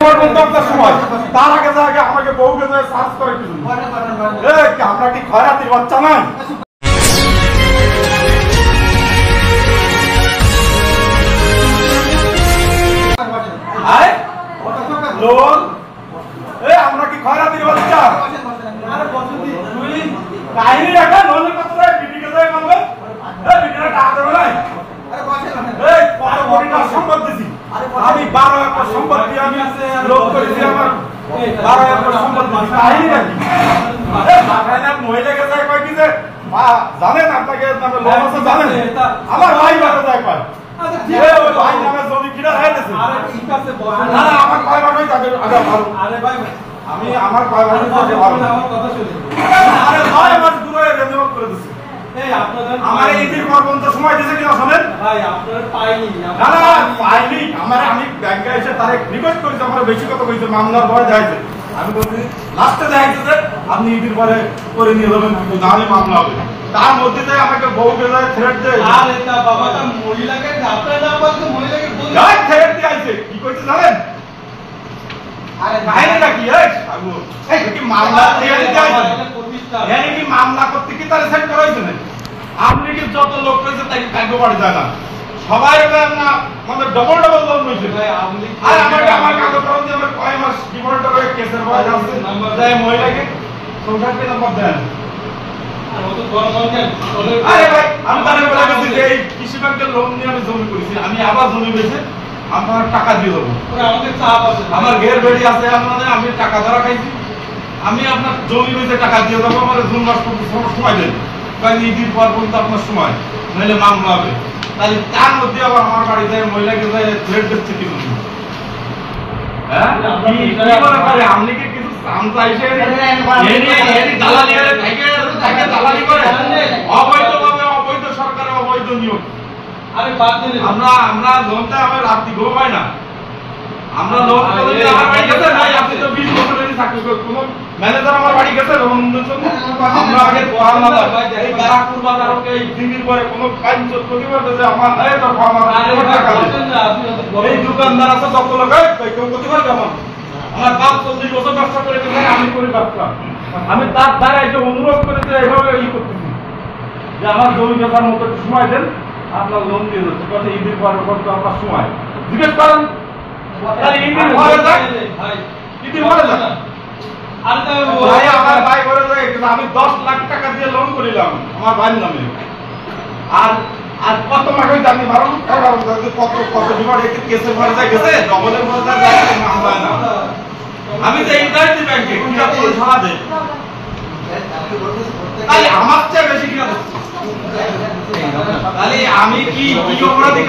পর্যন্ত আপনার সময়, তার আগে আগে আমাকে বউকে সার্চ করে কিছু আমরা কি খয়রাতির বাচ্চা না? লোন আমরা কি খয়রাতির বাচ্চা? কাহিনী রাখা লোনের কথা বিটিকে যায় মানবে বিটিরা টাকা দেবে নাই। সম্পদ দিছি আমি 12 একর সম্পদ দিয়ে আমি লোক করেছি আমার 12 একর সম্পদ দিছি। কাহিনী রাখি মহিলাকে যায় কয় কি যে জানেন আপনাকে লোন আছে জানেন আমার ভাই বাটা যায় কয় ভাই নামে জমি কিনা হয়েছে আমার কয় বাটাই তাদের আগে ভালো আমি আমার কয় বাটাই তাদের ভালো আরে ভাই আমার দূরে রেজেক্ট করে দিছি আমার এই দিন পর্যন্ত সময় দিয়েছে কিনা শোনেন ভাই আপনার পাইনি না পাইনি আমার আমি ব্যাংকে এসে তারে রিকোয়েস্ট করেছি আমার বেশি কথা কইছে মামলার ভয় যাইছে আমি বলছি লাস্টে যাইছে যে আপনি ঈদের পরে করে নিয়ে যাবেন তাহলে মামলা হবে তার মধ্যে যে আমাকে বউকে যায় থ্রেট দেয় আর এটা বাবাটা মহিলাকে আপনার না বলতে মহিলাকে বল যাই থ্রেট দিয়ে আইছে কি কইছে জানেন আরে কাহিনীটা কি এই কি মামলা দিয়ে দিতে আইছে এনে কি মামলা করতে কি তার সেট করাইছে না আপনি কি যত লোক রয়েছে তাই কাগজ বাড়ি যায় না সবাই না মানে ডবল লোন হইছে ভাই আপনি আর আমার কাগজ করন যে আমার কয় মাস ডিফল্টার হয়ে কেসের বয় আছে নাম্বার দেয় মহিলাকে সংখ্যাকে নাম্বার দেন আর ও তো বড় বড় আরে ভাই আমি তারে বলে গেছি যে এই কৃষি ব্যাংকের লোন নিয়ে আমি জমি করেছি আমি আবার জমি বেচে আমার টাকা দিয়ে দেব পরে আমাদের চাপ আছে আমার ঘের বেড়ি আছে আপনাদের আমি টাকা ধরা খাইছি আমি আপনার জমি বেচে টাকা দিয়ে দেবো আমার জুন মাস পর্যন্ত সময় দেন কারণ ঈদের পর পর্যন্ত আপনার সময় নইলে মামলা হবে তাহলে তার মধ্যে আবার আমার বাড়িতে মহিলাকে থ্রেট দিচ্ছে কি বলুন হ্যাঁ আপনি কি কিছু দালালি করে অবৈধভাবে অবৈধ সরকারের অবৈধ নিয়োগ আরে বাদ দিন আমরা লোনটা আমার রাত্রি ঘুম হয় না আমরা লোন আমার বাড়ি গেছে ভাই আপনি তো 20 বছরেরই চাকরি করেন কোন ম্যানেজার আমার বাড়ি গেছে লোনের জন্য আমরা আগে পড়ালাম এই বারাকপুর বাজারকে এই দিনের পরে কোন ফাইন চোর প্রতিবার যে আমার এই তো আমার টাকা এই দোকানদার আছে কত লোক এই কেউ প্রতিবার কেমন আমার বাপ 40 বছর ব্যবসা করে আমি করি ব্যবসা আমি তার দ্বারা এটা অনুরোধ করে যে এইভাবে করতেছি যে আমার জমি বেচার মতো সময় দেন আপনার লোন দিয়ে দিচ্ছে কথা ঈদের পরে করতে আপনার সময় জিজ্ঞেস করেন ঈদের পরে যাক ঈদের পরে যাক ভাই আমার ভাই করে যায় আমি 10 লাখ টাকা দিয়ে লোন করিলাম আমার ভাইয়ের নামে আর আর কত মাস হইছে আমি মারুন কত কত ডিমান্ড একটা কেসের ভরে যায় গেছে ডবলের ভরে যায় মামলা না আমি তো ইন্টারনেট ব্যাংকে কিটা করে ধরা দেই তাই আমার চেয়ে বেশি কিনা তাহলে আমি কি অপরাধী